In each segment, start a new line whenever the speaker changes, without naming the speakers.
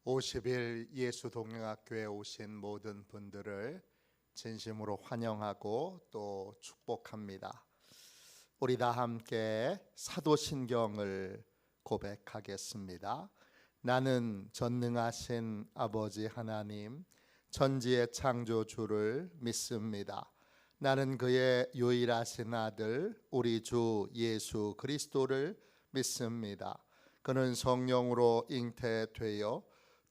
50일 예수동행학교에 오신 모든 분들을 진심으로 환영하고 또 축복합니다. 우리 다 함께 사도신경을 고백하겠습니다. 나는 전능하신 아버지 하나님, 천지의 창조주를 믿습니다. 나는 그의 유일하신 아들 우리 주 예수 그리스도를 믿습니다. 그는 성령으로 잉태되어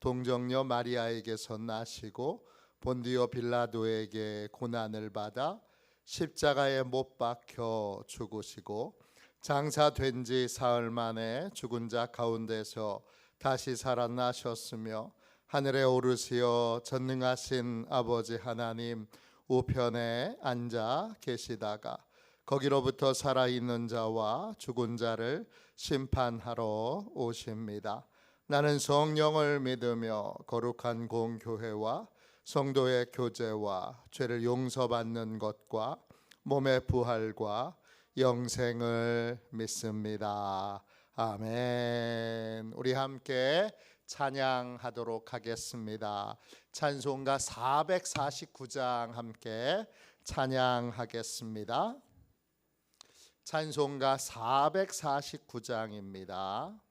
동정녀 마리아에게서 나시고 본디오 빌라도에게 고난을 받아 십자가에 못 박혀 죽으시고 장사된 지 사흘 만에 죽은 자 가운데서 다시 살아나셨으며 하늘에 오르시어 전능하신 아버지 하나님 우편에 앉아 계시다가 거기로부터 살아있는 자와 죽은 자를 심판하러 오십니다. 나는 성령을 믿으며 거룩한 공교회와 성도의 교제와 죄를 용서받는 것과 몸의 부활과 영생을 믿습니다. 아멘. 우리 함께 찬양하도록 하겠습니다. 찬송가 449장 함께 찬양하겠습니다. 찬송가 449장입니다.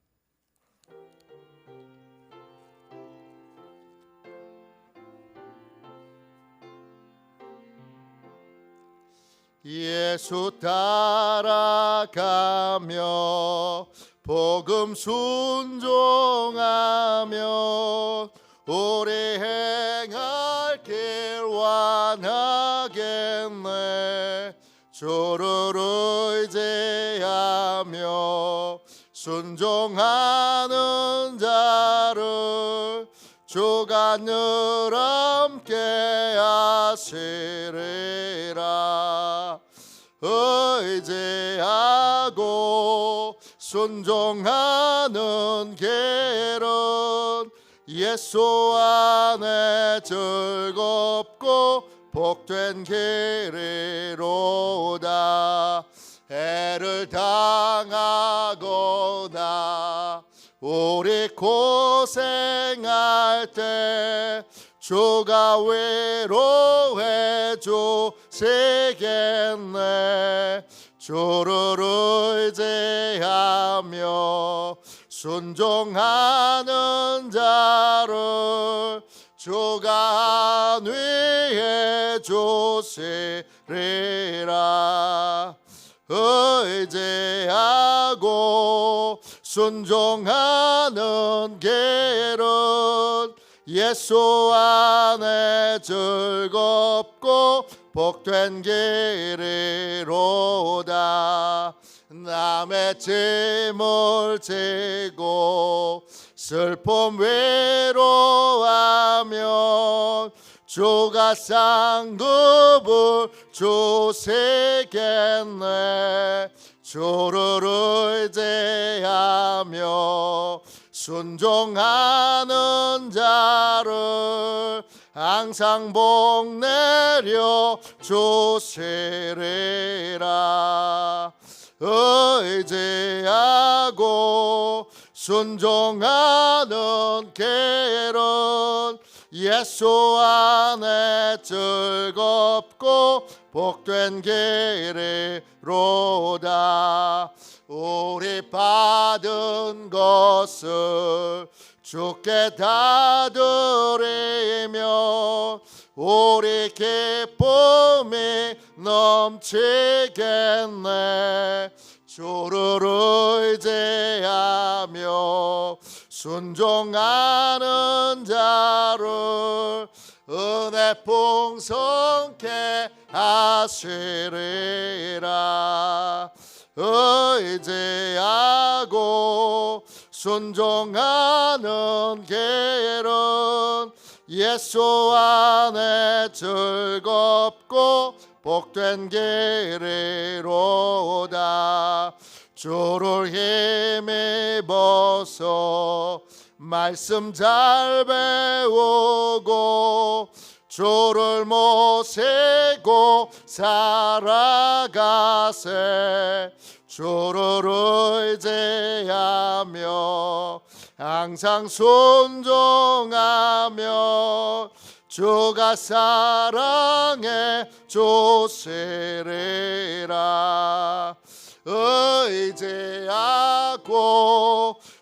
예수 따라가며 복음 순종하며 오래 행할 길 완하겠네. 주를 의지하며 순종하는 자를 주가 늘 함께 하시리라. 의지하고 순종하는 길은 예수 안에 즐겁고 복된 길이로다. 해를 당하거나 우리 고생할 때 주가 위로해 주시겠네. 주를 의지하며 순종하는 자를 주가 안위해 주시리라. 의지하고 순종하는 길은 예수 안에 즐겁고 복된 길이로다. 남의 짐을 지고 슬픔 위로하면 주가 상급을 주시겠네. 주를 의지하며 순종하는 자를 항상 복 내려 주시리라. 의지하고 순종하는 길은 예수 안에 즐겁고 복된 길이로다. 우리 받은 것을 주께 다 드리며 우리 기쁨이 넘치겠네. 주를 의지하며 순종하는 자를 은혜 풍성케 하시리라. 의지하고 순종하는 길은 예수 안에 즐겁고 복된 길이로다. 주를 힘입어서 말씀 잘 배우고 주를 모시고 살아가세. 주를 의지하며 항상 순종하며 주가 사랑해 주시리라. 의지하고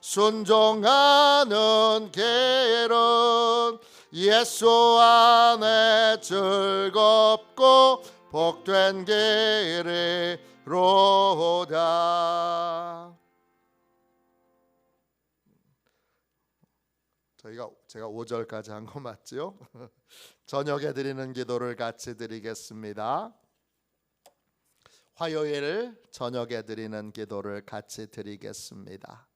순종하는 길은 예수 안에 즐겁고 복된 길이로다. 제가 5절까지 한 거 맞지요? 저녁에 드리는 기도를 같이 드리겠습니다. 화요일 저녁에 드리는 기도를 같이 드리겠습니다.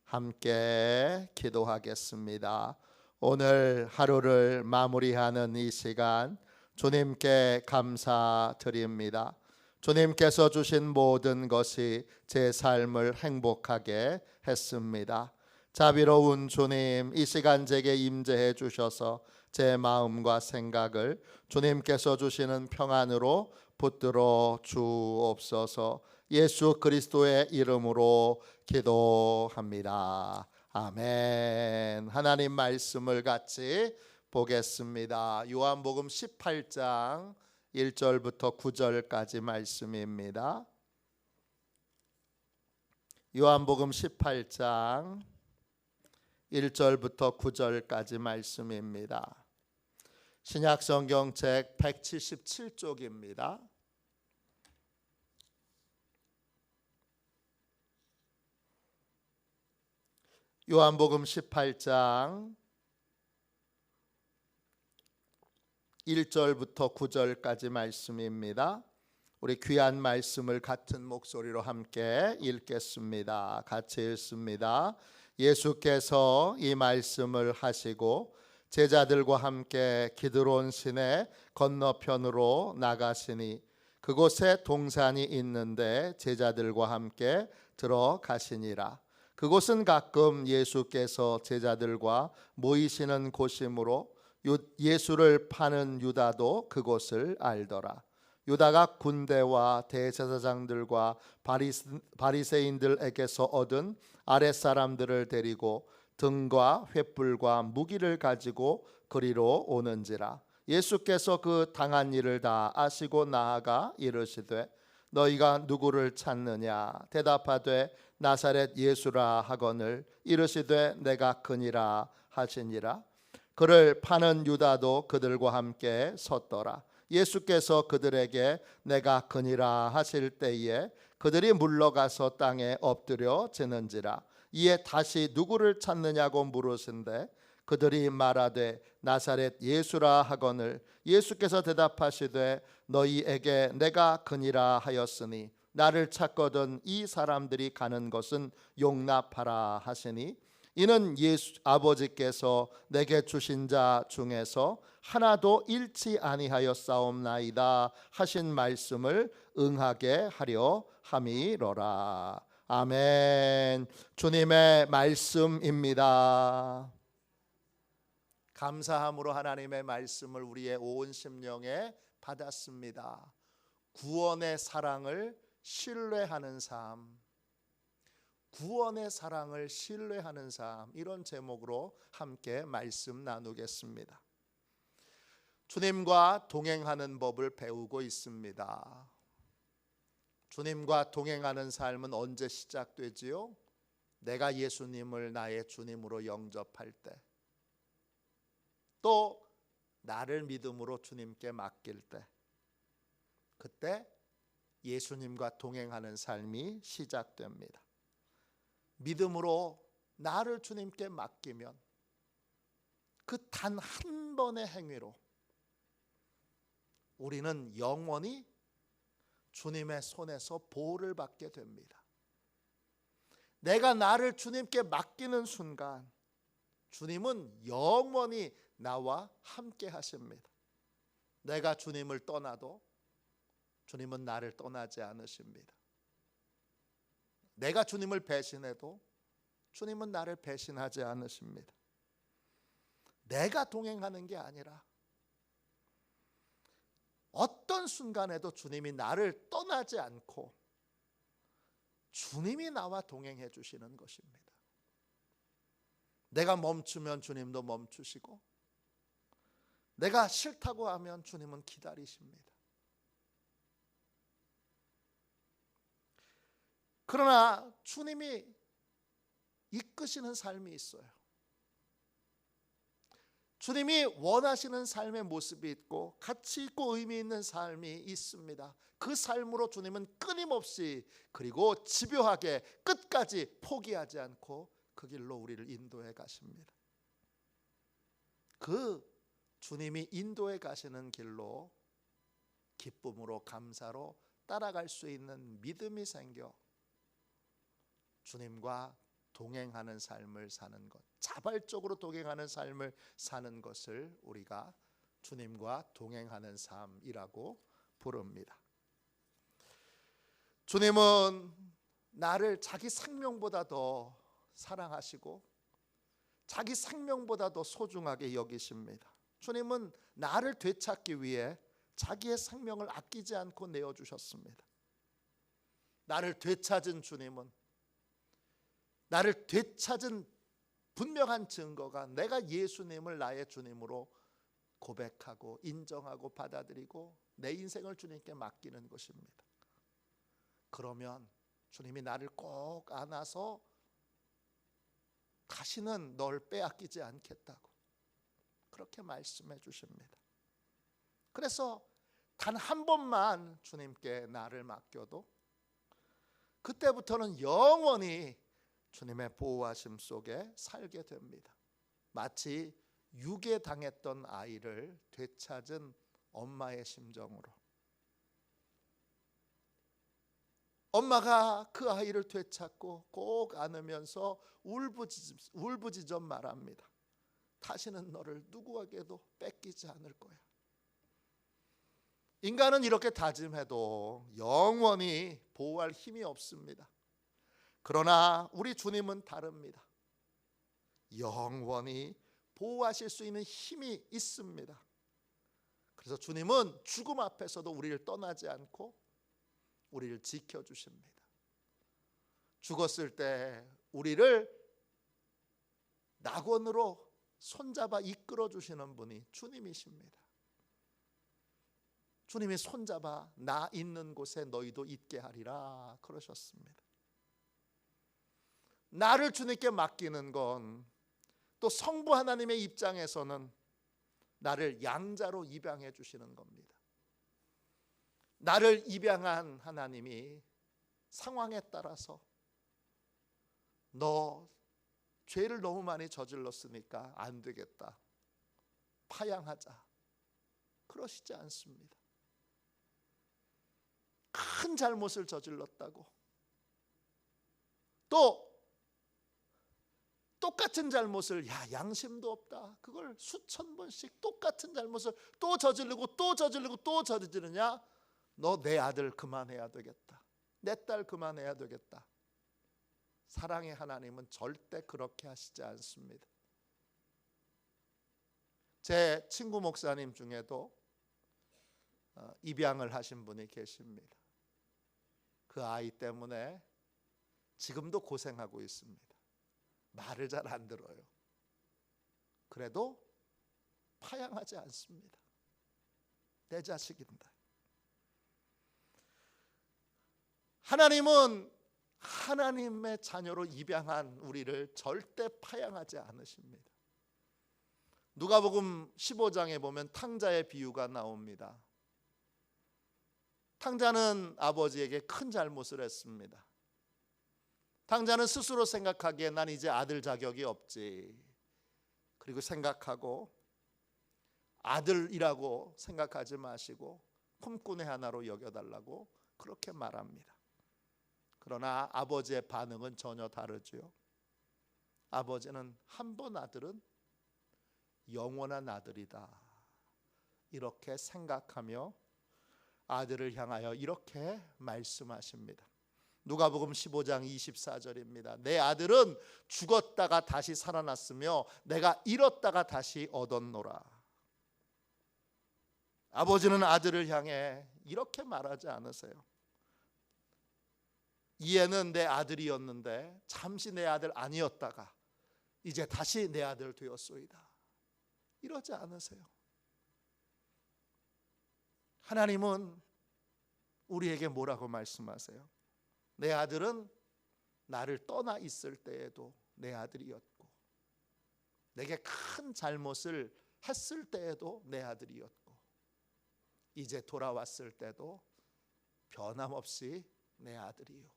함께 기도하겠습니다. 오늘 하루를 마무리하는 이 시간 주님께 감사드립니다. 주님께서 주신 모든 것이 제 삶을 행복하게 했습니다. 자비로운 주님, 이 시간 제게 임재해 주셔서 제 마음과 생각을 주님께서 주시는 평안으로 붙들어 주옵소서. 예수 그리스도의 이름으로 기도합니다. 아멘. 하나님 말씀을 같이 보겠습니다. 요한복음 18장 1절부터 9절까지 말씀입니다. 요한복음 18장 1절부터 9절까지 말씀입니다. 신약성경책 177쪽입니다. 요한복음 18장 1절부터 9절까지 말씀입니다. 우리 귀한 말씀을 같은 목소리로 함께 읽겠습니다. 같이 읽습니다. 예수께서 이 말씀을 하시고 제자들과 함께 기드론 시내 건너편으로 나가시니 그곳에 동산이 있는데 제자들과 함께 들어가시니라. 그곳은 가끔 예수께서 제자들과 모이시는 곳이므로 예수를 파는 유다도 그곳을 알더라. 유다가 군대와 대제사장들과 바리새인들에게서 얻은 아랫사람들을 데리고 등과 횃불과 무기를 가지고 그리로 오는지라. 예수께서 그 당한 일을 다 아시고 나아가 이르시되 너희가 누구를 찾느냐? 대답하되 나사렛 예수라 하거늘 이르시되 내가 그니라 하시니라. 그를 파는 유다도 그들과 함께 섰더라. 예수께서 그들에게 내가 그니라 하실 때에 그들이 물러가서 땅에 엎드려 지는지라. 이에 다시 누구를 찾느냐고 물으신데 그들이 말하되 나사렛 예수라 하거늘 예수께서 대답하시되 너희에게 내가 그니라 하였으니 나를 찾거든 이 사람들이 가는 것은 용납하라 하시니 이는 예수 아버지께서 내게 주신 자 중에서 하나도 잃지 아니하였사옵나이다 하신 말씀을 응하게 하려 함이로라. 아멘. 주님의 말씀입니다. 감사함으로 하나님의 말씀을 우리의 온 심령에 받았습니다. 구원의 사랑을 신뢰하는 삶, 구원의 사랑을 신뢰하는 삶, 이런 제목으로 함께 말씀 나누겠습니다. 주님과 동행하는 법을 배우고 있습니다. 주님과 동행하는 삶은 언제 시작되지요? 내가 예수님을 나의 주님으로 영접할 때, 또 나를 믿음으로 주님께 맡길 때, 그때 예수님과 동행하는 삶이 시작됩니다. 믿음으로 나를 주님께 맡기면 그 단 한 번의 행위로 우리는 영원히 주님의 손에서 보호를 받게 됩니다. 내가 나를 주님께 맡기는 순간 주님은 영원히 나와 함께 하십니다. 내가 주님을 떠나도 주님은 나를 떠나지 않으십니다. 내가 주님을 배신해도 주님은 나를 배신하지 않으십니다. 내가 동행하는 게 아니라 어떤 순간에도 주님이 나를 떠나지 않고 주님이 나와 동행해 주시는 것입니다. 내가 멈추면 주님도 멈추시고, 내가 싫다고 하면 주님은 기다리십니다. 그러나 주님이 이끄시는 삶이 있어요. 주님이 원하시는 삶의 모습이 있고 가치 있고 의미 있는 삶이 있습니다. 그 삶으로 주님은 끊임없이 그리고 집요하게 끝까지 포기하지 않고 그 길로 우리를 인도해 가십니다. 그 주님이 인도해 가시는 길로 기쁨으로 감사로 따라갈 수 있는 믿음이 생겨 주님과 동행하는 삶을 사는 것, 자발적으로 동행하는 삶을 사는 것을 우리가 주님과 동행하는 삶이라고 부릅니다. 주님은 나를 자기 생명보다 더 사랑하시고 자기 생명보다 더 소중하게 여기십니다. 주님은 나를 되찾기 위해 자기의 생명을 아끼지 않고 내어주셨습니다. 나를 되찾은 주님은, 나를 되찾은 분명한 증거가 내가 예수님을 나의 주님으로 고백하고 인정하고 받아들이고 내 인생을 주님께 맡기는 것입니다. 그러면 주님이 나를 꼭 안아서 다시는 널 빼앗기지 않겠다고 그렇게 말씀해 주십니다. 그래서 단 한 번만 주님께 나를 맡겨도 그때부터는 영원히 주님의 보호하심 속에 살게 됩니다. 마치 유괴당했던 아이를 되찾은 엄마의 심정으로, 엄마가 그 아이를 되찾고 꼭 안으면서 울부짖어 말합니다. 다시는 너를 누구에게도 뺏기지 않을 거야. 인간은 이렇게 다짐해도 영원히 보호할 힘이 없습니다. 그러나 우리 주님은 다릅니다. 영원히 보호하실 수 있는 힘이 있습니다. 그래서 주님은 죽음 앞에서도 우리를 떠나지 않고 우리를 지켜주십니다. 죽었을 때 우리를 낙원으로 손잡아 이끌어 주시는 분이 주님이십니다. 주님이 손잡아 나 있는 곳에 너희도 있게 하리라 그러셨습니다. 나를 주님께 맡기는 건 또 성부 하나님의 입장에서는 나를 양자로 입양해 주시는 겁니다. 나를 입양한 하나님이 상황에 따라서 너 죄를 너무 많이 저질렀으니까 안 되겠다, 파양하자, 그러시지 않습니다. 큰 잘못을 저질렀다고 또 똑같은 잘못을 양심도 없다, 그걸 수천 번씩 똑같은 잘못을 또 저지르고 또 저지르고 또 저지르냐, 너 내 아들 그만해야 되겠다, 내 딸 그만해야 되겠다. 사랑의 하나님은 절대 그렇게 하시지 않습니다. 제 친구 목사님 중에도 입양을 하신 분이 계십니다. 그 아이 때문에 지금도 고생하고 있습니다. 말을 잘 안 들어요. 그래도 파양하지 않습니다. 내 자식인데. 하나님은 하나님의 자녀로 입양한 우리를 절대 파양하지 않으십니다. 누가복음 15장에 보면 탕자의 비유가 나옵니다. 탕자는 아버지에게 큰 잘못을 했습니다. 탕자는 스스로 생각하기에 난 이제 아들 자격이 없지, 그리고 생각하고 아들이라고 생각하지 마시고 품꾼의 하나로 여겨달라고 그렇게 말합니다. 그러나 아버지의 반응은 전혀 다르죠. 아버지는 한 번 아들은 영원한 아들이다 이렇게 생각하며 아들을 향하여 이렇게 말씀하십니다. 누가복음 15장 24절입니다. 내 아들은 죽었다가 다시 살아났으며 내가 잃었다가 다시 얻었노라. 아버지는 아들을 향해 이렇게 말하지 않으세요. 이에는 내 아들이었는데 잠시 내 아들 아니었다가 이제 다시 내 아들 되었소이다. 이러지 않으세요. 하나님은 우리에게 뭐라고 말씀하세요? 내 아들은 나를 떠나 있을 때에도 내 아들이었고, 내게 큰 잘못을 했을 때에도 내 아들이었고, 이제 돌아왔을 때도 변함없이 내 아들이요.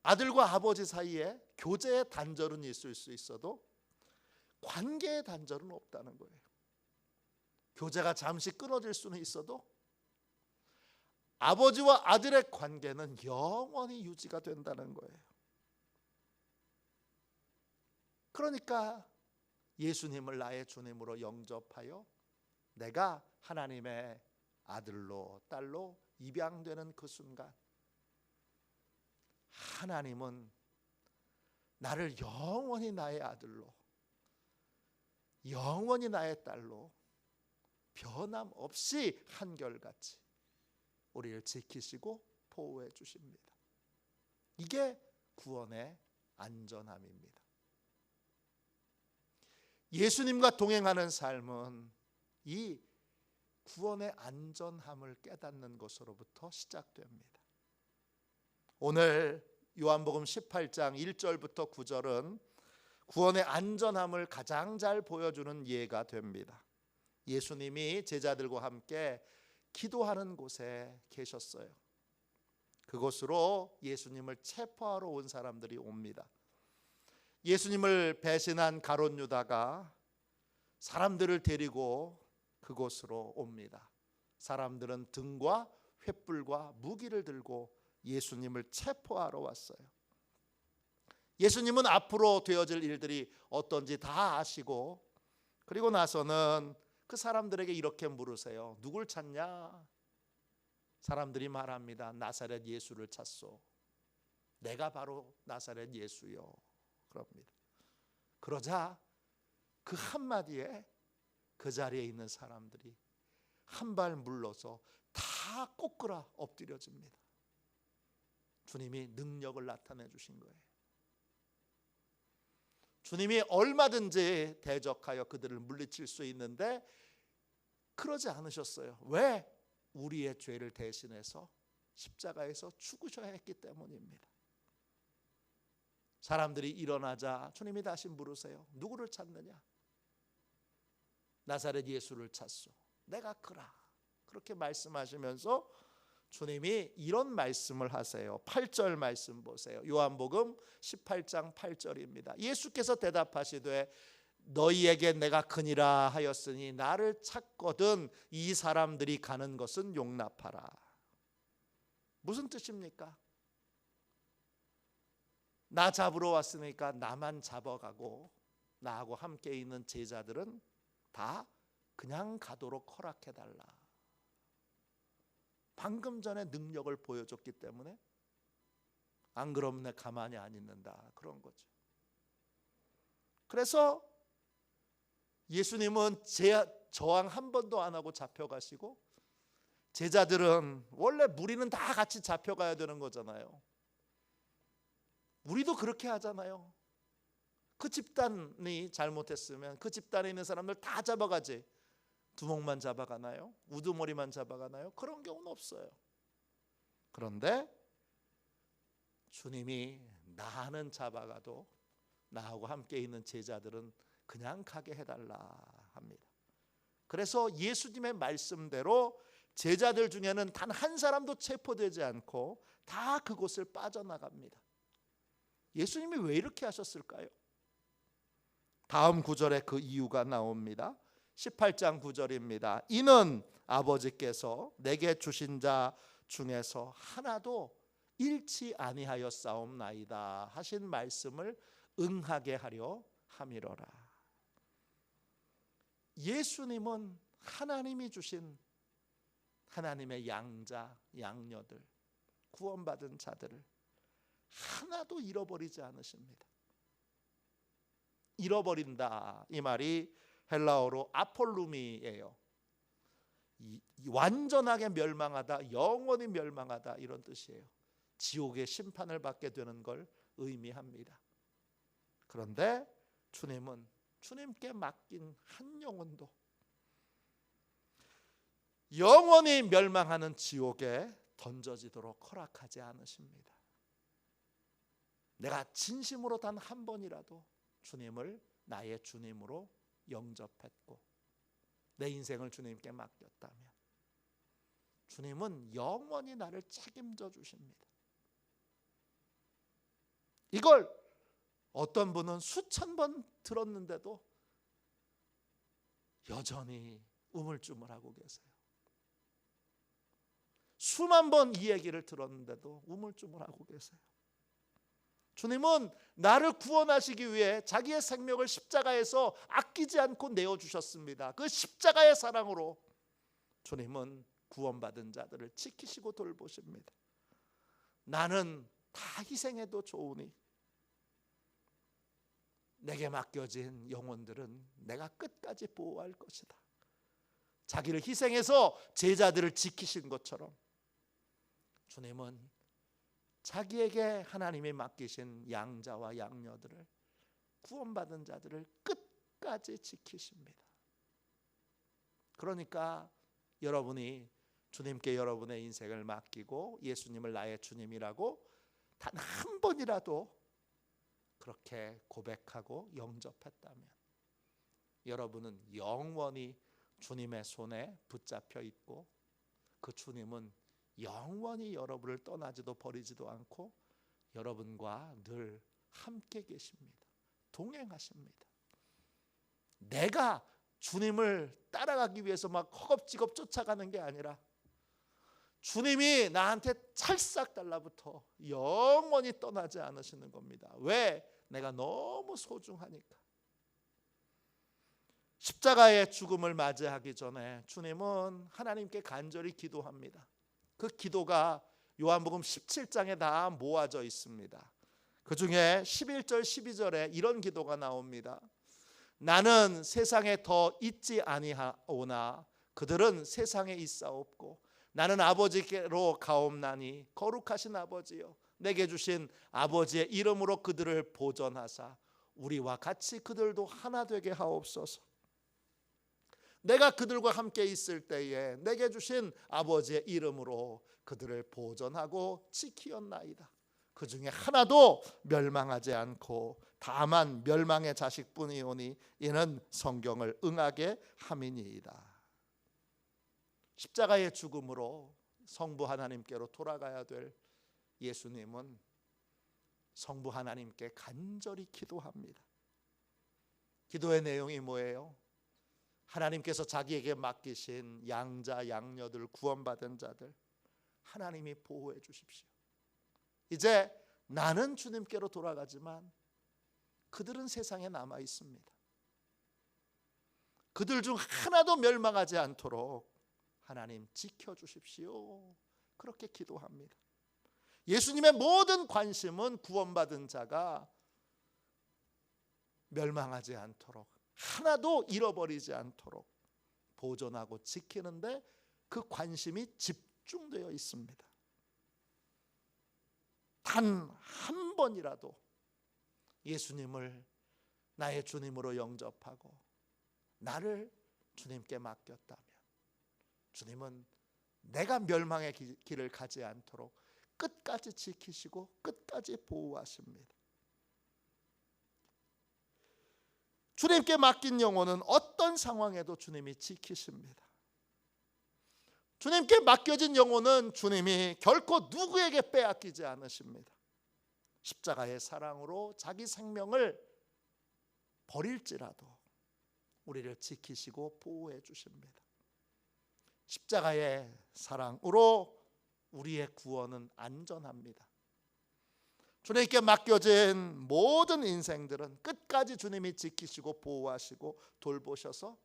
아들과 아버지 사이에 교제의 단절은 있을 수 있어도 관계의 단절은 없다는 거예요. 교제가 잠시 끊어질 수는 있어도 아버지와 아들의 관계는 영원히 유지가 된다는 거예요. 그러니까 예수님을 나의 주님으로 영접하여 내가 하나님의 아들로 딸로 입양되는 그 순간, 하나님은 나를 영원히 나의 아들로, 영원히 나의 딸로 변함없이 한결같이 우리를 지키시고 보호해 주십니다. 이게 구원의 안전함입니다. 예수님과 동행하는 삶은 이 구원의 안전함을 깨닫는 것으로부터 시작됩니다. 오늘 요한복음 18장 1절부터 9절은 구원의 안전함을 가장 잘 보여주는 예가 됩니다. 예수님이 제자들과 함께 기도하는 곳에 계셨어요. 그곳으로 예수님을 체포하러 온 사람들이 옵니다. 예수님을 배신한 가롯 유다가 사람들을 데리고 그곳으로 옵니다. 사람들은 등과 횃불과 무기를 들고 예수님을 체포하러 왔어요. 예수님은 앞으로 되어질 일들이 어떤지 다 아시고, 그리고 나서는 그 사람들에게 이렇게 물으세요. 누굴 찾냐? 사람들이 말합니다. 나사렛 예수를 찾소. 내가 바로 나사렛 예수요. 그럽니다. 그러자 그 한마디에 그 자리에 있는 사람들이 한 발 물러서 다 꼬꾸라 엎드려집니다. 주님이 능력을 나타내 주신 거예요. 주님이 얼마든지 대적하여 그들을 물리칠 수 있는데 그러지 않으셨어요. 왜? 우리의 죄를 대신해서 십자가에서 죽으셔야 했기 때문입니다. 사람들이 일어나자 주님이 다시 물으세요. 누구를 찾느냐? 나사렛 예수를 찾소. 내가 그라. 그렇게 말씀하시면서 주님이 이런 말씀을 하세요. 8절 말씀 보세요. 요한복음 18장 8절입니다. 예수께서 대답하시되 너희에게 내가 크니라 하였으니 나를 찾거든 이 사람들이 가는 것은 용납하라. 무슨 뜻입니까? 나 잡으러 왔으니까 나만 잡아가고 나하고 함께 있는 제자들은 다 그냥 가도록 허락해달라. 방금 전에 능력을 보여줬기 때문에 안 그러면 내 가만히 안 있는다, 그런 거죠. 그래서 예수님은 저항 한 번도 안 하고 잡혀가시고, 제자들은 원래 무리는 다 같이 잡혀가야 되는 거잖아요. 우리도 그렇게 하잖아요. 그 집단이 잘못했으면 그 집단에 있는 사람들 다 잡아가지, 두목만 잡아가나요? 우두머리만 잡아가나요? 그런 경우는 없어요. 그런데 주님이 나는 잡아가도 나하고 함께 있는 제자들은 그냥 가게 해달라 합니다. 그래서 예수님의 말씀대로 제자들 중에는 단 한 사람도 체포되지 않고 다 그곳을 빠져나갑니다. 예수님이 왜 이렇게 하셨을까요? 다음 구절에 그 이유가 나옵니다. 18장 9절입니다. 이는 아버지께서 내게 주신 자 중에서 하나도 잃지 아니하였사옵나이다 하신 말씀을 응하게 하려 함이로라. 예수님은 하나님이 주신 하나님의 양자, 양녀들, 구원받은 자들을 하나도 잃어버리지 않으십니다. 잃어버린다, 이 말이 헬라어로 아폴루미예요. 완전하게 멸망하다, 영원히 멸망하다 이런 뜻이에요. 지옥의 심판을 받게 되는 걸 의미합니다. 그런데 주님은 주님께 맡긴 한 영혼도 영원히 멸망하는 지옥에 던져지도록 허락하지 않으십니다. 내가 진심으로 단 한 번이라도 주님을 나의 주님으로 영접했고 내 인생을 주님께 맡겼다면 주님은 영원히 나를 책임져 주십니다. 이걸 어떤 분은 수천 번 들었는데도 여전히 우물쭈물하고 계세요. 수만 번 이 얘기를 들었는데도 우물쭈물하고 계세요. 주님은 나를 구원하시기 위해 자기의 생명을 십자가에서 아끼지 않고 내어주셨습니다. 그 십자가의 사랑으로 주님은 구원받은 자들을 지키시고 돌보십니다. 나는 다 희생해도 좋으니 내게 맡겨진 영혼들은 내가 끝까지 보호할 것이다. 자기를 희생해서 제자들을 지키신 것처럼 주님은 자기에게 하나님이 맡기신 양자와 양녀들을, 구원받은 자들을 끝까지 지키십니다. 그러니까 여러분이 주님께 여러분의 인생을 맡기고 예수님을 나의 주님이라고 단 한 번이라도 그렇게 고백하고 영접했다면 여러분은 영원히 주님의 손에 붙잡혀 있고 그 주님은 영원히 여러분을 떠나지도 버리지도 않고 여러분과 늘 함께 계십니다. 동행하십니다. 내가 주님을 따라가기 위해서 막 허겁지겁 쫓아가는 게 아니라 주님이 나한테 찰싹 달라붙어 영원히 떠나지 않으시는 겁니다. 왜? 내가 너무 소중하니까. 십자가의 죽음을 맞이하기 전에 주님은 하나님께 간절히 기도합니다. 그 기도가 요한복음 17장에 다 모아져 있습니다. 그 중에 11절 12절에 이런 기도가 나옵니다. 나는 세상에 더 있지 아니하오나 그들은 세상에 있사옵고 나는 아버지께로 가옵나니 거룩하신 아버지여 내게 주신 아버지의 이름으로 그들을 보존하사 우리와 같이 그들도 하나 되게 하옵소서. 내가 그들과 함께 있을 때에 내게 주신 아버지의 이름으로 그들을 보존하고 지키었나이다. 그 중에 하나도 멸망하지 않고 다만 멸망의 자식뿐이오니 이는 성경을 응하게 함이니이다. 십자가의 죽음으로 성부 하나님께로 돌아가야 될 예수님은 성부 하나님께 간절히 기도합니다. 기도의 내용이 뭐예요? 하나님께서 자기에게 맡기신 양자 양녀들, 구원받은 자들 하나님이 보호해 주십시오. 이제 나는 주님께로 돌아가지만 그들은 세상에 남아 있습니다. 그들 중 하나도 멸망하지 않도록 하나님 지켜주십시오. 그렇게 기도합니다. 예수님의 모든 관심은 구원받은 자가 멸망하지 않도록, 하나도 잃어버리지 않도록 보존하고 지키는데 그 관심이 집중되어 있습니다. 단 한 번이라도 예수님을 나의 주님으로 영접하고 나를 주님께 맡겼다면 주님은 내가 멸망의 길을 가지 않도록 끝까지 지키시고 끝까지 보호하십니다. 주님께 맡긴 영혼은 어떤 상황에도 주님이 지키십니다. 주님께 맡겨진 영혼은 주님이 결코 누구에게 빼앗기지 않으십니다. 십자가의 사랑으로 자기 생명을 버릴지라도 우리를 지키시고 보호해 주십니다. 십자가의 사랑으로 우리의 구원은 안전합니다. 주님께 맡겨진 모든 인생들은 끝까지 주님이 지키시고 보호하시고 돌보셔서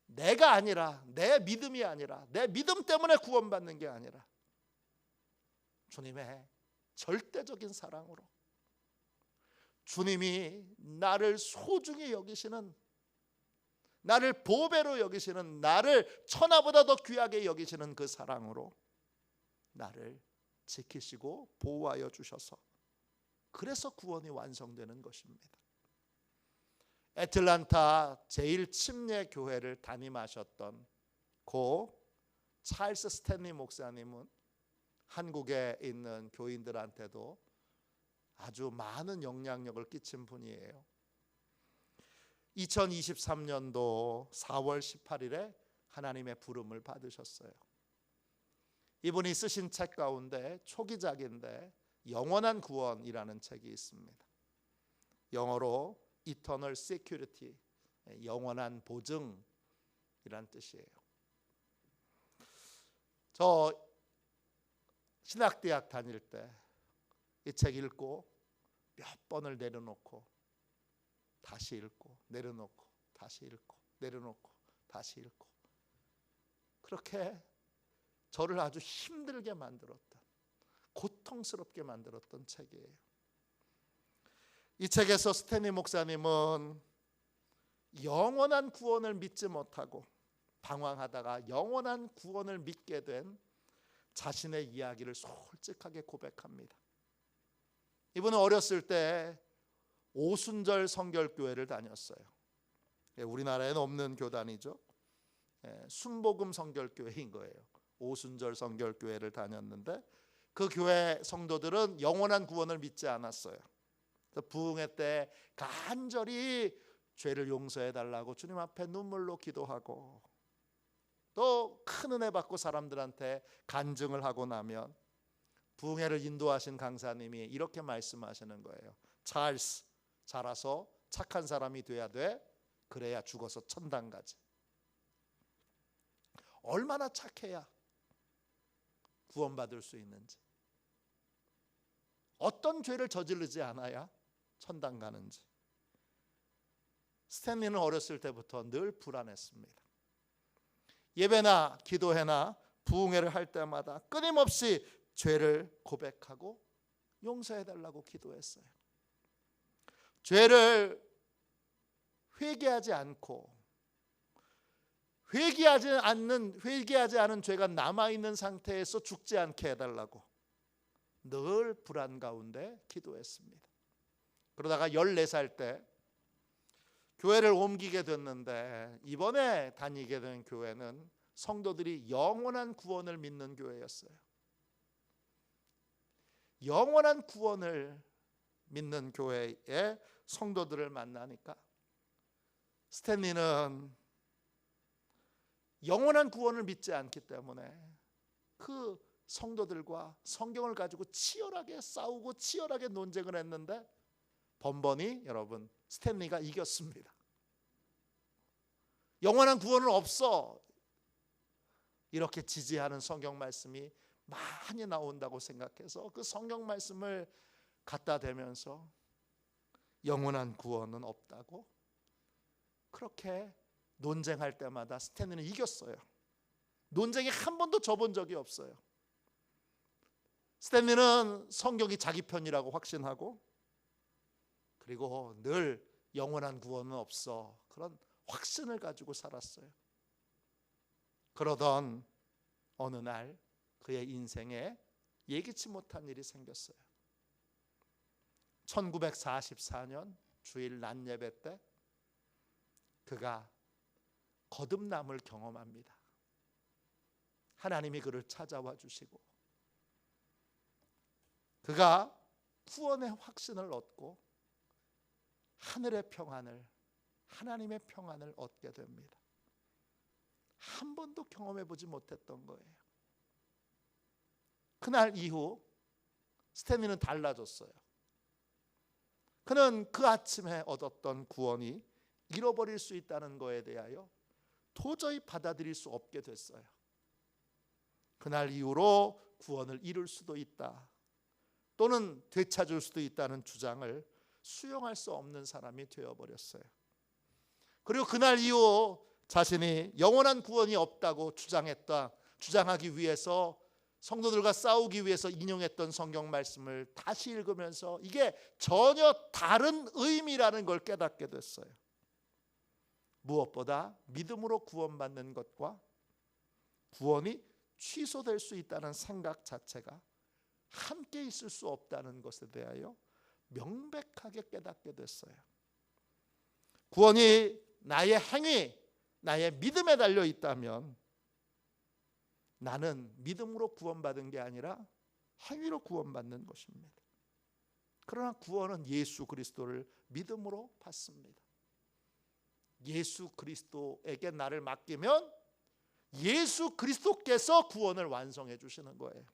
내가 아니라, 내 믿음이 아니라, 내 믿음 때문에 구원받는 게 아니라 주님의 절대적인 사랑으로 주님이 나를 소중히 여기시는, 나를 보배로 여기시는, 나를 천하보다 더 귀하게 여기시는 그 사랑으로 나를 지키시고 보호하여 주셔서, 그래서 구원이 완성되는 것입니다. 애틀란타 제일 침례 교회를 담임하셨던 고 찰스 스탠리 목사님은 한국에 있는 교인들한테도 아주 많은 영향력을 끼친 분이에요. 2023년도 4월 18일에 하나님의 부름을 받으셨어요. 이분이 쓰신 책 가운데 초기작인데 영원한 구원이라는 책이 있습니다. 영어로 Eternal Security, 영원한 보증이란 뜻이에요. 저 신학대학 다닐 때 이 책 읽고 몇 번을 내려놓고 다시 읽고 내려놓고 다시 읽고 내려놓고 다시 읽고, 그렇게 저를 아주 힘들게 만들었던, 고통스럽게 만들었던 책이에요. 이 책에서 스탠리 목사님은 영원한 구원을 믿지 못하고 방황하다가 영원한 구원을 믿게 된 자신의 이야기를 솔직하게 고백합니다. 이분은 어렸을 때 오순절 성결교회를 다녔어요. 우리나라에는 없는 교단이죠. 순복음 성결교회인 거예요. 오순절 성결교회를 다녔는데 그 교회 성도들은 영원한 구원을 믿지 않았어요. 부흥회 때 간절히 죄를 용서해 달라고 주님 앞에 눈물로 기도하고, 또 큰 은혜 받고 사람들한테 간증을 하고 나면 부흥회를 인도하신 강사님이 이렇게 말씀하시는 거예요. 찰스, 자라서 착한 사람이 돼야 돼. 그래야 죽어서 천당 가지. 얼마나 착해야 구원받을 수 있는지, 어떤 죄를 저지르지 않아야 천당 가는지. 스탠리는 어렸을 때부터 늘 불안했습니다. 예배나 기도회나 부흥회를 할 때마다 끊임없이 죄를 고백하고 용서해달라고 기도했어요. 죄를 회개하지 않고, 회개하지 않은 죄가 남아있는 상태에서 죽지 않게 해달라고 늘 불안 가운데 기도했습니다. 그러다가 14살 때 교회를 옮기게 됐는데, 이번에 다니게 된 교회는 성도들이 영원한 구원을 믿는 교회였어요. 영원한 구원을 믿는 교회의 성도들을 만나니까 스탠리는 영원한 구원을 믿지 않기 때문에 그 성도들과 성경을 가지고 치열하게 싸우고 치열하게 논쟁을 했는데 번번이 여러분 스탠리가 이겼습니다. 영원한 구원은 없어, 이렇게 지지하는 성경 말씀이 많이 나온다고 생각해서 그 성경 말씀을 갖다 대면서 영원한 구원은 없다고 그렇게 논쟁할 때마다 스탠리는 이겼어요. 논쟁에 한 번도 져본 적이 없어요. 스탠리는 성경이 자기 편이라고 확신하고, 그리고 늘 영원한 구원은 없어, 그런 확신을 가지고 살았어요. 그러던 어느 날 그의 인생에 예기치 못한 일이 생겼어요. 1944년 주일 낮 예배 때 그가 거듭남을 경험합니다. 하나님이 그를 찾아와 주시고 그가 구원의 확신을 얻고 하늘의 평안을, 하나님의 평안을 얻게 됩니다. 한 번도 경험해 보지 못했던 거예요. 그날 이후 스탠리는 달라졌어요. 그는 그 아침에 얻었던 구원이 잃어버릴 수 있다는 것에 대하여 도저히 받아들일 수 없게 됐어요. 그날 이후로 구원을 잃을 수도 있다, 또는 되찾을 수도 있다는 주장을 수용할 수 없는 사람이 되어버렸어요. 그리고 그날 이후 자신이 영원한 구원이 없다고 주장하기 위해서, 성도들과 싸우기 위해서 인용했던 성경 말씀을 다시 읽으면서 이게 전혀 다른 의미라는 걸 깨닫게 됐어요. 무엇보다 믿음으로 구원받는 것과 구원이 취소될 수 있다는 생각 자체가 함께 있을 수 없다는 것에 대하여 명백하게 깨닫게 됐어요. 구원이 나의 행위, 나의 믿음에 달려 있다면 나는 믿음으로 구원받은 게 아니라 행위로 구원받는 것입니다. 그러나 구원은 예수 그리스도를 믿음으로 받습니다. 예수 그리스도에게 나를 맡기면 예수 그리스도께서 구원을 완성해 주시는 거예요.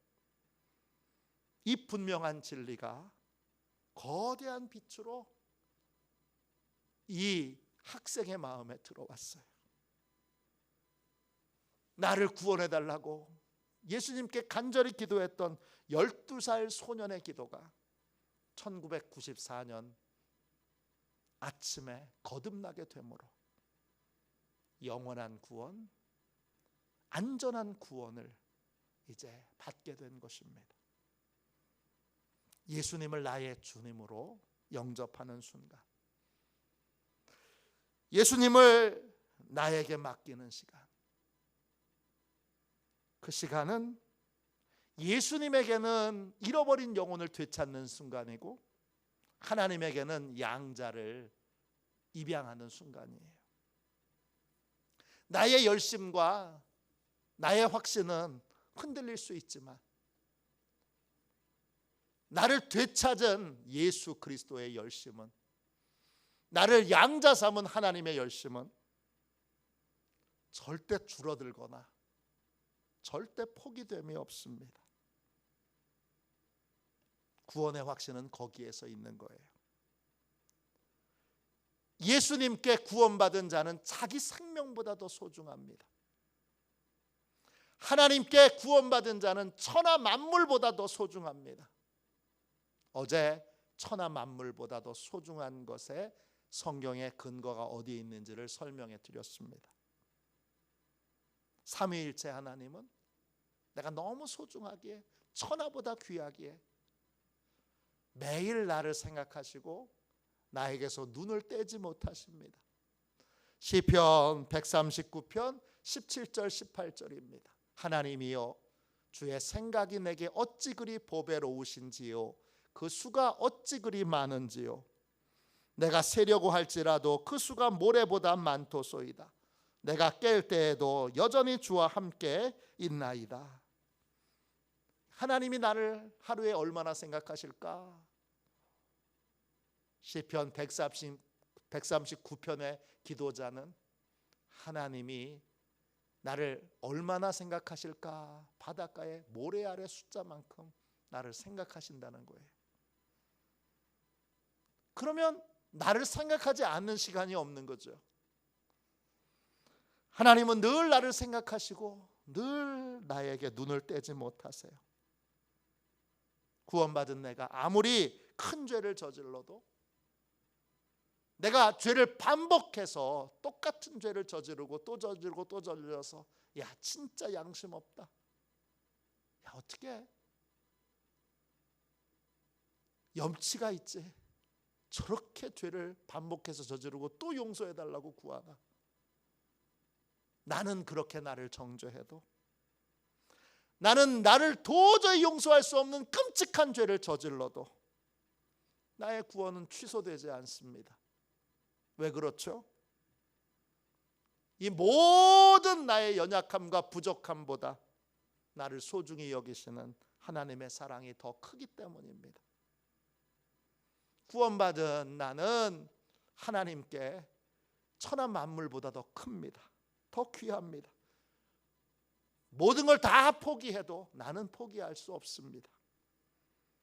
이 분명한 진리가 거대한 빛으로 이 학생의 마음에 들어왔어요. 나를 구원해 달라고 예수님께 간절히 기도했던 12살 소년의 기도가 1994년 아침에 거듭나게 되므로 영원한 구원, 안전한 구원을 이제 받게 된 것입니다. 예수님을 나의 주님으로 영접하는 순간, 예수님을 나에게 맡기는 시간, 그 시간은 예수님에게는 잃어버린 영혼을 되찾는 순간이고 하나님에게는 양자를 입양하는 순간이에요. 나의 열심과 나의 확신은 흔들릴 수 있지만 나를 되찾은 예수 그리스도의 열심은, 나를 양자 삼은 하나님의 열심은 절대 줄어들거나 절대 포기됨이 없습니다. 구원의 확신은 거기에서 있는 거예요. 예수님께 구원받은 자는 자기 생명보다 더 소중합니다. 하나님께 구원받은 자는 천하 만물보다 더 소중합니다. 어제 천하 만물보다 더 소중한 것에 성경의 근거가 어디에 있는지를 설명해 드렸습니다. 삼위일체 하나님은 내가 너무 소중하기에, 천하보다 귀하기에 매일 나를 생각하시고 나에게서 눈을 떼지 못하십니다. 시편 139편 17절 18절입니다. 하나님이여, 주의 생각이 내게 어찌 그리 보배로우신지요, 그 수가 어찌 그리 많은지요. 내가 세려고 할지라도 그 수가 모래보다 많도소이다. 내가 깰 때에도 여전히 주와 함께 있나이다. 하나님이 나를 하루에 얼마나 생각하실까? 시편 139편의 기도자는 하나님이 나를 얼마나 생각하실까? 바닷가의 모래 아래 숫자만큼 나를 생각하신다는 거예요. 그러면 나를 생각하지 않는 시간이 없는 거죠. 하나님은 늘 나를 생각하시고 늘 나에게 눈을 떼지 못하세요. 구원받은 내가 아무리 큰 죄를 저질러도, 내가 죄를 반복해서 똑같은 죄를 저지르고 또 저지르고 또 저질러서 야 진짜 양심 없다, 야 어떻게 염치가 있지, 저렇게 죄를 반복해서 저지르고 또 용서해달라고 구하나. 나는 그렇게 나를 정죄해도, 나는 나를 도저히 용서할 수 없는 끔찍한 죄를 저질러도 나의 구원은 취소되지 않습니다. 왜 그렇죠? 이 모든 나의 연약함과 부족함보다 나를 소중히 여기시는 하나님의 사랑이 더 크기 때문입니다. 구원받은 나는 하나님께 천하 만물보다 더 큽니다. 더 귀합니다. 모든 걸 다 포기해도 나는 포기할 수 없습니다.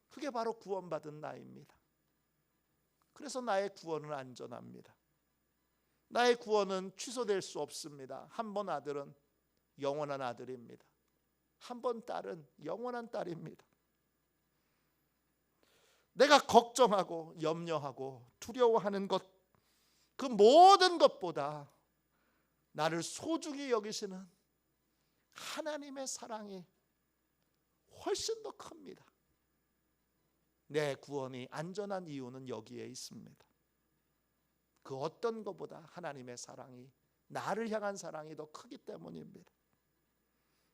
그게 바로 구원받은 나입니다. 그래서 나의 구원은 안전합니다. 나의 구원은 취소될 수 없습니다. 한 번 아들은 영원한 아들입니다. 한 번 딸은 영원한 딸입니다. 내가 걱정하고 염려하고 두려워하는 것, 그 모든 것보다 나를 소중히 여기시는 하나님의 사랑이 훨씬 더 큽니다. 내 구원이 안전한 이유는 여기에 있습니다. 그 어떤 것보다 하나님의 사랑이, 나를 향한 사랑이 더 크기 때문입니다.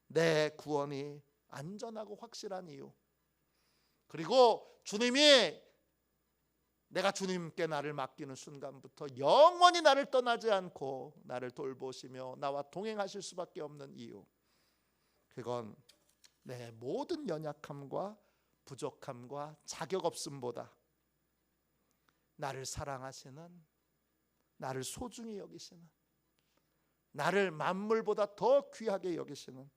내 구원이 안전하고 확실한 이유, 그리고 주님이, 내가 주님께 나를 맡기는 순간부터 영원히 나를 떠나지 않고 나를 돌보시며 나와 동행하실 수밖에 없는 이유, 그건 내 모든 연약함과 부족함과 자격 없음보다 나를 사랑하시는, 나를 소중히 여기시는, 나를 만물보다 더 귀하게 여기시는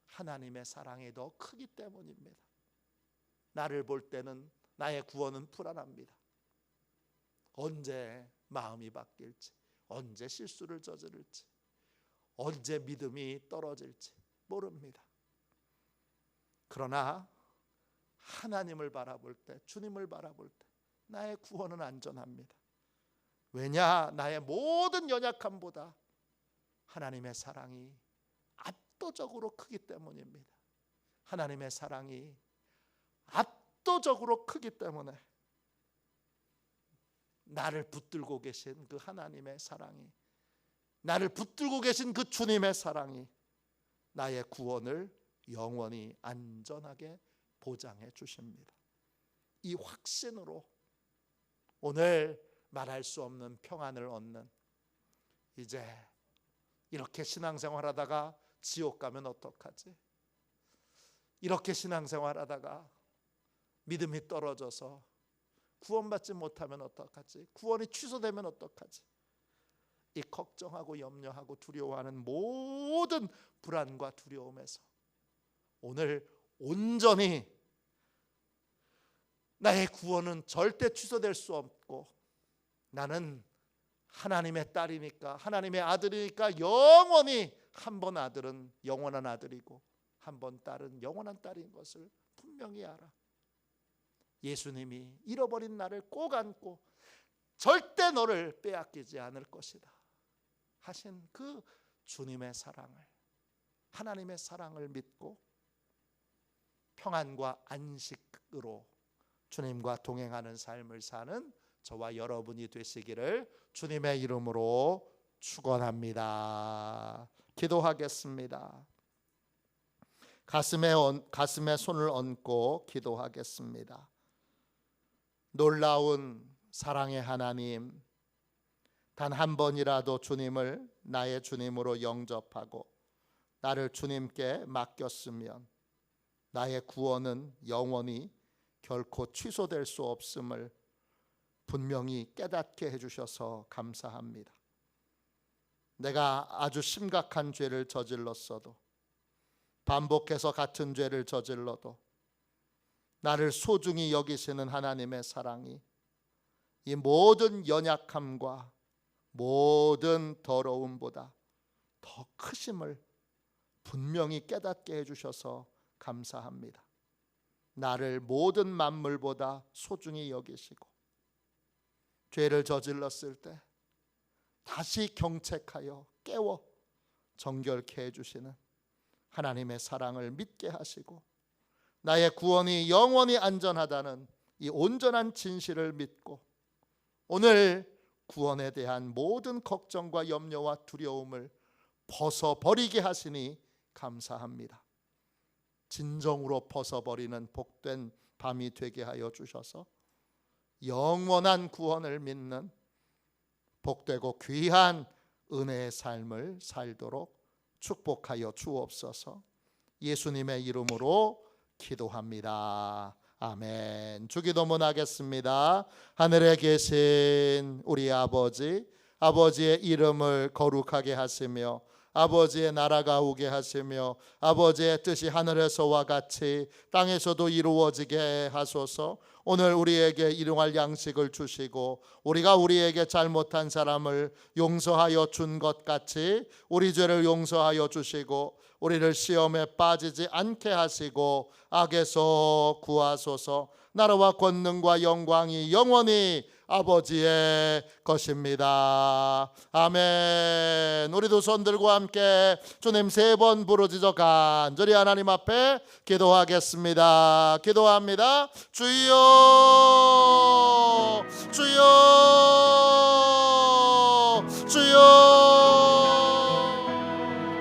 하나님의 사랑이 더 크기 때문입니다. 나를 볼 때는 나의 구원은 불안합니다. 언제 마음이 바뀔지, 언제 실수를 저지를지, 언제 믿음이 떨어질지 모릅니다. 그러나 하나님을 바라볼 때, 주님을 바라볼 때 나의 구원은 안전합니다. 왜냐? 나의 모든 연약함보다 하나님의 사랑이 압도적으로 크기 때문입니다. 하나님의 사랑이 압도적으로 크기 때문에 나를 붙들고 계신 그 하나님의 사랑이, 나를 붙들고 계신 그 주님의 사랑이 나의 구원을 영원히 안전하게 보장해 주십니다. 이 확신으로 오늘 말할 수 없는 평안을 얻는, 이제 이렇게 신앙생활하다가 지옥 가면 어떡하지? 이렇게 신앙생활하다가 믿음이 떨어져서 구원받지 못하면 어떡하지? 구원이 취소되면 어떡하지? 이 걱정하고 염려하고 두려워하는 모든 불안과 두려움에서 오늘 온전히 나의 구원은 절대 취소될 수 없고, 나는 하나님의 딸이니까, 하나님의 아들이니까 영원히 한 번 아들은 영원한 아들이고 한 번 딸은 영원한 딸인 것을 분명히 알아. 예수님이 잃어버린 나를 꼭 안고 절대 너를 빼앗기지 않을 것이다 하신 그 주님의 사랑을, 하나님의 사랑을 믿고 평안과 안식으로 주님과 동행하는 삶을 사는 저와 여러분이 되시기를 주님의 이름으로 축원합니다. 기도하겠습니다. 가슴에 손을 얹고 기도하겠습니다. 놀라운 사랑의 하나님, 단 한 번이라도 주님을 나의 주님으로 영접하고 나를 주님께 맡겼으면 나의 구원은 영원히 결코 취소될 수 없음을 분명히 깨닫게 해주셔서 감사합니다. 내가 아주 심각한 죄를 저질렀어도, 반복해서 같은 죄를 저질러도 나를 소중히 여기시는 하나님의 사랑이 이 모든 연약함과 모든 더러움보다 더 크심을 분명히 깨닫게 해주셔서 감사합니다. 나를 모든 만물보다 소중히 여기시고 죄를 저질렀을 때 다시 경책하여 깨워 정결케 해주시는 하나님의 사랑을 믿게 하시고, 나의 구원이 영원히 안전하다는 이 온전한 진실을 믿고 오늘 구원에 대한 모든 걱정과 염려와 두려움을 벗어버리게 하시니 감사합니다. 진정으로 벗어버리는 복된 밤이 되게 하여 주셔서 영원한 구원을 믿는 복되고 귀한 은혜의 삶을 살도록 축복하여 주옵소서. 예수님의 이름으로 기도합니다. 아멘. 주기도문 하겠습니다. 하늘에 계신 우리 아버지, 아버지의 이름을 거룩하게 하시며 아버지의 나라가 오게 하시며 아버지의 뜻이 하늘에서와 같이 땅에서도 이루어지게 하소서. 오늘 우리에게 일용할 양식을 주시고 우리가 우리에게 잘못한 사람을 용서하여 준 것 같이 우리 죄를 용서하여 주시고 우리를 시험에 빠지지 않게 하시고 악에서 구하소서. 나라와 권능과 영광이 영원히 아버지의 것입니다. 아멘. 우리 두 손 들고 함께 주님 3번 부르짖어 간절히 하나님 앞에 기도하겠습니다. 기도합니다. 주여, 주여.